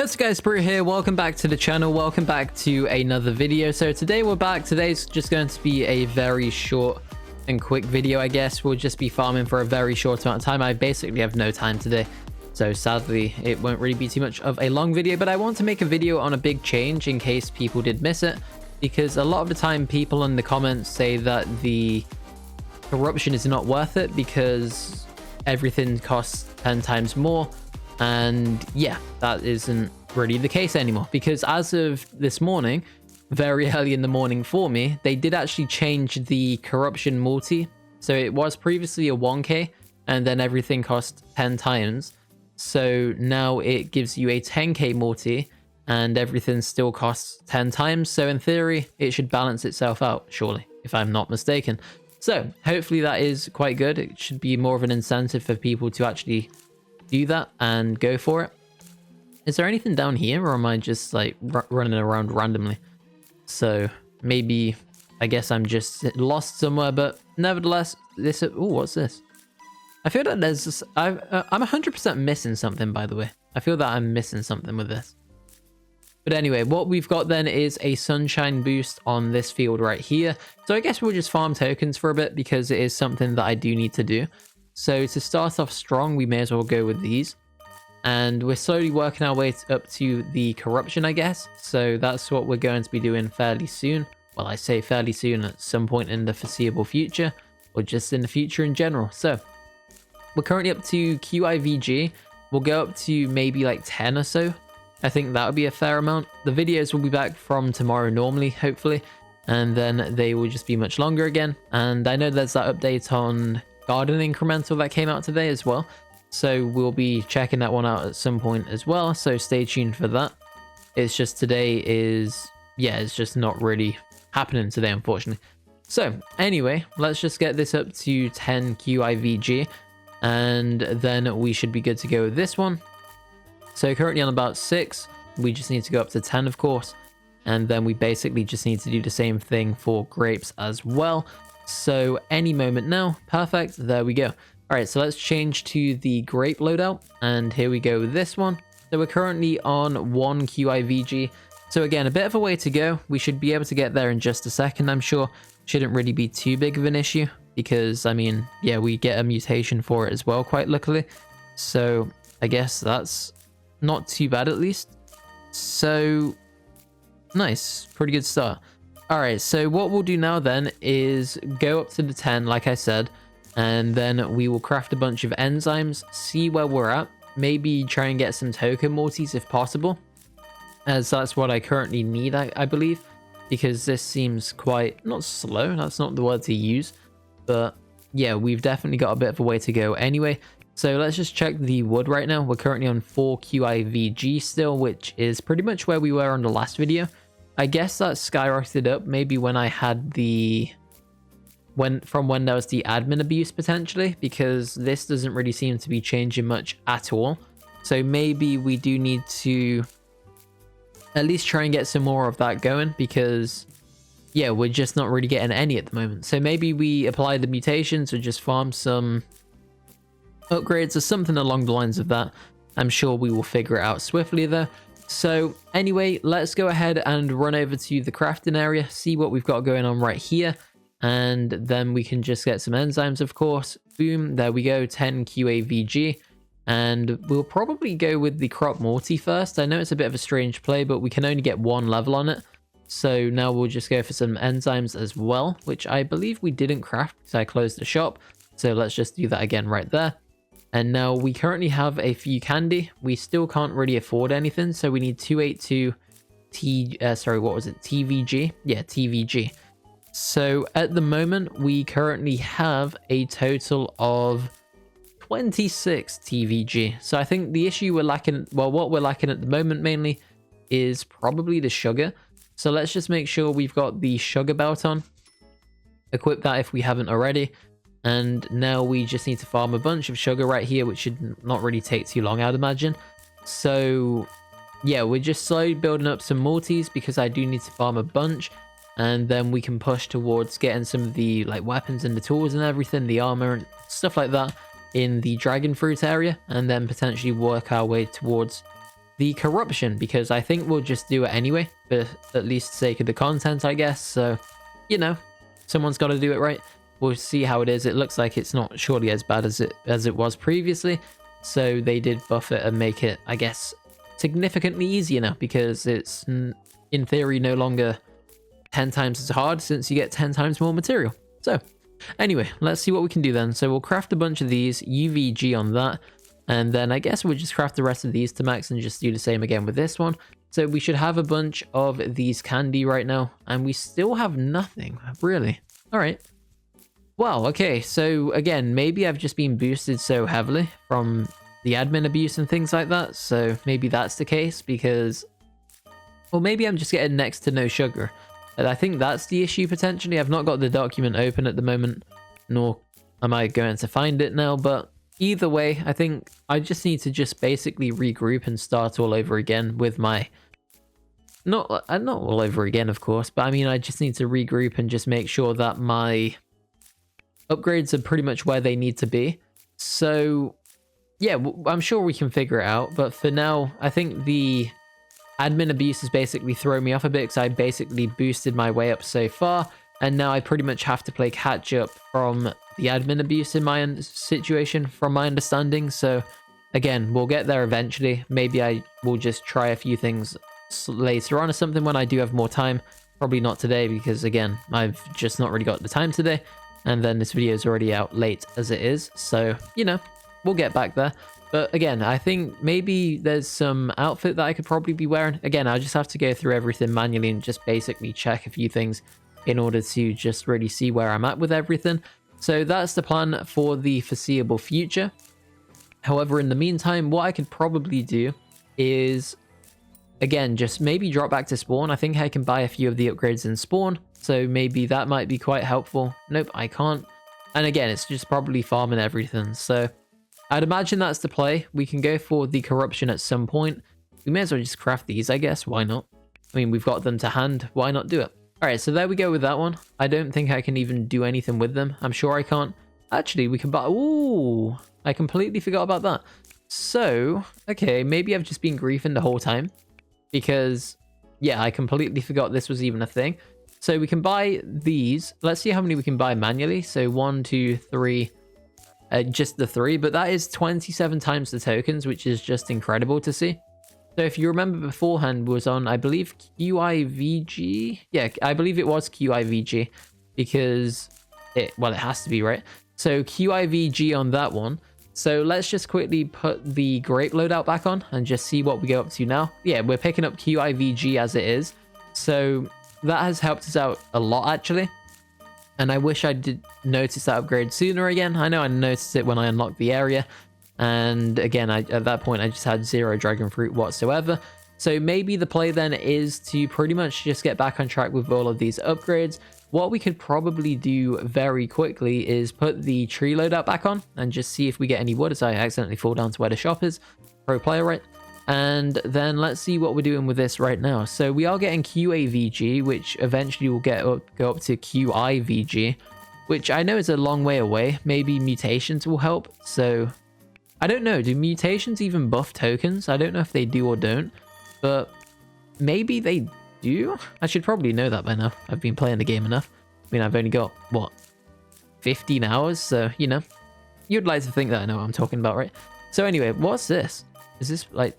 Yo, skyscraper here, welcome back to the channel, welcome back to another video. So today we're back. Today's just going to be a very short and quick video, I guess. We'll just be farming for a very short amount of time. I basically have no time today, so sadly it won't really be too much of a long video, but I want to make a video on a big change in case people did miss it, because a lot of the time people in the comments say that the corruption is not worth it because everything costs 10 times more. And yeah, that isn't really the case anymore, because as of this morning, very early in the morning for me, they did actually change the corruption multi. So it was previously a 1k and then everything cost 10 times. So now it gives you a 10k multi and everything still costs 10 times. So in theory, it should balance itself out, surely, if I'm not mistaken. So hopefully that is quite good. It should be more of an incentive for people to actually do that and go for it. Is there anything down here, or am I just like running around randomly? So maybe, I guess I'm just lost somewhere, but nevertheless, this, oh, what's this? I feel that there's this, I'm 100% missing something, by the way. I feel that I'm missing something with this. But anyway, what we've got then is a sunshine boost on this field right here. So I guess we'll just farm tokens for a bit because it is something that I do need to do. So to start off strong, we may as well go with these. And we're slowly working our way up to the corruption, I guess. So that's what we're going to be doing fairly soon. Well, I say fairly soon, at some point in the foreseeable future, or just in the future in general. So we're currently up to QIVG. We'll go up to maybe like 10 or so. I think that would be a fair amount. The videos will be back from tomorrow normally, hopefully. And then they will just be much longer again. And I know there's that update on Garden Incremental that came out today as well, so we'll be checking that one out at some point as well, so stay tuned for that. It's just today is, yeah, it's just not really happening today, unfortunately. So anyway, let's just get this up to 10 QIVG and then we should be good to go with this one. So currently on about 6, we just need to go up to 10, of course, and then we basically just need to do the same thing for grapes as well. So any moment now. Perfect. There we go. All right, so let's change to the grape loadout, and here we go with this one. So we're currently on 1 QIVG. So again, a bit of a way to go. We should be able to get there in just a second, I'm sure. Shouldn't really be too big of an issue because, I mean, yeah, we get a mutation for it as well, quite luckily. So I guess that's not too bad at least. So nice, pretty good start. All right, so what we'll do now then is go up to the 10, like I said, and then we will craft a bunch of enzymes, see where we're at, maybe try and get some token multis if possible, as that's what I currently need, I believe, because this seems quite, not slow, that's not the word to use, but yeah, we've definitely got a bit of a way to go anyway. So let's just check the wood right now. We're currently on 4 QIVG still, which is pretty much where we were on the last video. I guess that skyrocketed up maybe when I had the when there was the admin abuse potentially, because this doesn't really seem to be changing much at all. So maybe we do need to at least try and get some more of that going, because yeah, we're just not really getting any at the moment. So maybe we apply the mutations or just farm some upgrades or something along the lines of that. I'm sure we will figure it out swiftly though. So anyway, let's go ahead and run over to the crafting area, see what we've got going on right here, and then we can just get some enzymes, of course. Boom, there we go, 10 QAVG, and we'll probably go with the crop multi first. I know it's a bit of a strange play, but we can only get 1 level on it. So now we'll just go for some enzymes as well, which I believe we didn't craft because I closed the shop. So let's just do that again right there. And now we currently have a few candy. We still can't really afford anything, so we need 282 TVG. Yeah, TVG. So at the moment, we currently have a total of 26 TVG. So I think the issue we're lacking, well, what we're lacking at the moment mainly is probably the sugar. So let's just make sure we've got the sugar belt on. Equip that if we haven't already. And now we just need to farm a bunch of sugar right here, which should not really take too long, I'd imagine. So yeah, we're just slowly building up some multis because I do need to farm a bunch. And then we can push towards getting some of the like weapons and the tools and everything, the armor and stuff like that in the dragon fruit area. And then potentially work our way towards the corruption, because I think we'll just do it anyway, for at least the sake of the content, I guess. So, you know, someone's got to do it, right? We'll see how it is. It looks like it's not surely as bad as it was previously. So they did buff it and make it, I guess, significantly easier now, because it's in theory no longer 10 times as hard, since you get 10 times more material. So anyway, let's see what we can do then. So we'll craft a bunch of these, UVG on that, and then I guess we'll just craft the rest of these to max and just do the same again with this one. So we should have a bunch of these candy right now, and we still have nothing, really. All right. Well, okay, so again, maybe I've just been boosted so heavily from the admin abuse and things like that, so maybe that's the case, because... Or maybe I'm just getting next to no sugar. I think that's the issue, potentially. I've not got the document open at the moment, nor am I going to find it now, but either way, I think I just need to just basically regroup and start all over again with my... Not all over again, of course, but I mean, I just need to regroup and just make sure that my upgrades are pretty much where they need to be. So, yeah, I'm sure we can figure it out, but for now, I think the admin abuse has basically thrown me off a bit, because I basically boosted my way up so far, and now I pretty much have to play catch up from the admin abuse in my situation, from my understanding. So again, we'll get there eventually. Maybe I will just try a few things later on or something when I do have more time. Probably not today, because again, I've just not really got the time today, and then this video is already out late as it is, so you know, we'll get back there. But again, I think maybe there's some outfit that I could probably be wearing. Again, I'll just have to go through everything manually and just basically check a few things in order to just really see where I'm at with everything. So that's the plan for the foreseeable future. However, in the meantime, what I could probably do is, again, just maybe drop back to spawn. I think I can buy a few of the upgrades in spawn, so maybe that might be quite helpful. Nope, I can't. And again, it's just probably farming everything. So I'd imagine that's the play. We can go for the corruption at some point. We may as well just craft these, I guess. Why not? I mean, we've got them to hand. Why not do it? All right, so there we go with that one. I don't think I can even do anything with them. I'm sure I can't. Actually, we can buy... Ooh, I completely forgot about that. So, okay, maybe I've just been griefing the whole time, because, yeah, I completely forgot this was even a thing. So we can buy these. Let's see how many we can buy manually. So 1, 2, 3... just the 3, but that is 27 times the tokens, which is just incredible to see. So if you remember beforehand was on, I believe, QIVG. Yeah, I believe it was QIVG, because it has to be, right? So QIVG on that one. So let's just quickly put the Grape loadout back on and just see what we go up to now. Yeah, we're picking up QIVG as it is. So that has helped us out a lot, actually. And I wish I did notice that upgrade sooner again. I know I noticed it when I unlocked the area. And again, at that point, I just had 0 dragon fruit whatsoever. So maybe the play then is to pretty much just get back on track with all of these upgrades. What we could probably do very quickly is put the tree loadout back on and just see if we get any wood, as I accidentally fall down to where the shop is. Pro player, right? And then let's see what we're doing with this right now. So we are getting QAVG, which eventually will go up to QIVG, which I know is a long way away. Maybe mutations will help. So I don't know. Do mutations even buff tokens? I don't know if they do or don't, but maybe they do. I should probably know that by now. I've been playing the game enough. I mean, I've only got, what, 15 hours? So, you know, you'd like to think that I know what I'm talking about, right? So anyway, what's this? Is this like...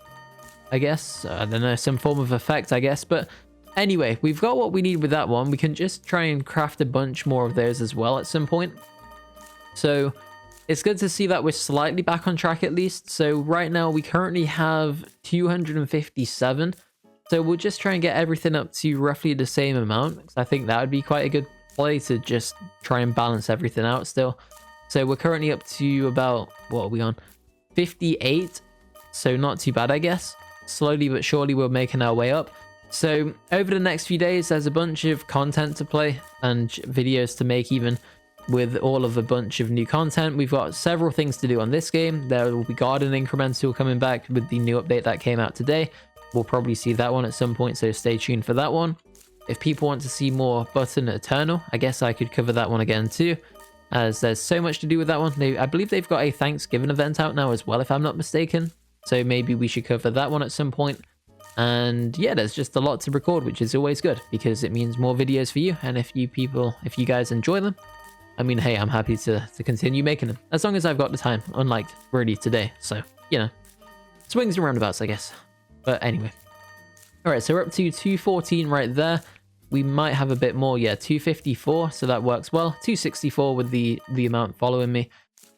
I guess, I don't know, some form of effect, I guess. But anyway, we've got what we need with that one. We can just try and craft a bunch more of those as well at some point. So it's good to see that we're slightly back on track at least. So right now we currently have 257. So we'll just try and get everything up to roughly the same amount, because I think that would be quite a good play to just try and balance everything out still. So we're currently up to about, what are we on? 58. So not too bad, I guess. Slowly but surely we're making our way up. So over the next few days, there's a bunch of content to play and videos to make, even with all of a bunch of new content. We've got several things to do on this game. There will be Garden Incremental coming back with the new update that came out today. We'll probably see that one at some point, so stay tuned for that one. If people want to see more Button Eternal, I guess I could cover that one again too, as there's so much to do with that one. I believe they've got a Thanksgiving event out now as well, if I'm not mistaken. So maybe we should cover that one at some point. And yeah, there's just a lot to record, which is always good because it means more videos for you. And if you guys enjoy them, I mean, hey, I'm happy to continue making them as long as I've got the time, unlike really today. So, you know, swings and roundabouts, I guess. But anyway. All right, so we're up to 214 right there. We might have a bit more. Yeah, 254. So that works well. 264 with the amount following me.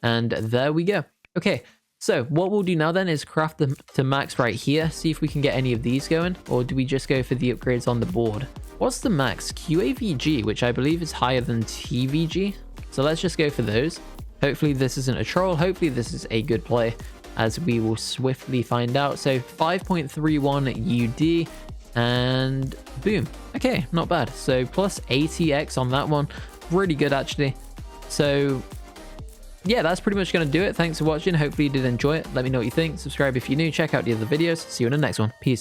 And there we go. Okay. So what we'll do now then is craft them to max right here. See if we can get any of these going, or do we just go for the upgrades on the board? What's the max? QAVG, which I believe is higher than TVG. So let's just go for those. Hopefully this isn't a troll. Hopefully this is a good play, as we will swiftly find out. So 5.31 UD and boom. Okay, not bad. So plus 80x on that one. Really good actually. So yeah, that's pretty much going to do it. Thanks for watching. Hopefully you did enjoy it. Let me know what you think. Subscribe if you're new. Check out the other videos. See you in the next one. Peace.